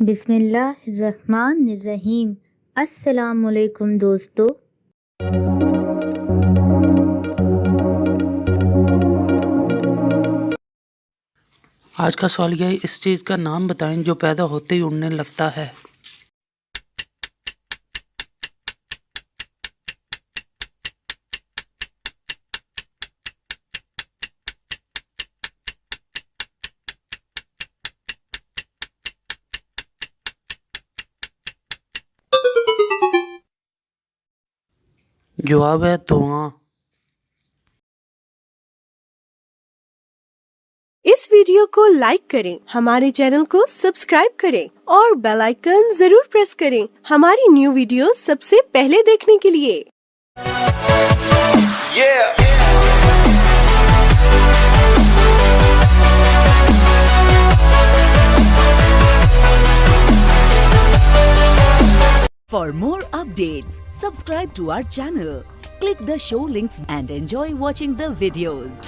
बिस्मिल्लाहिर्रहमानिर्रहीम। अस्सलामुअलैकुम दोस्तों। आज का सवाल यह है, इस चीज़ का नाम बताएं जो पैदा होते ही उड़ने लगता है। जवाब है धुआं। इस वीडियो को लाइक करें, हमारे चैनल को सब्सक्राइब करें और बेल आइकन जरूर प्रेस करें हमारी न्यू वीडियो सबसे पहले देखने के लिए। For more updates, subscribe to our channel, click the show links and enjoy watching the videos.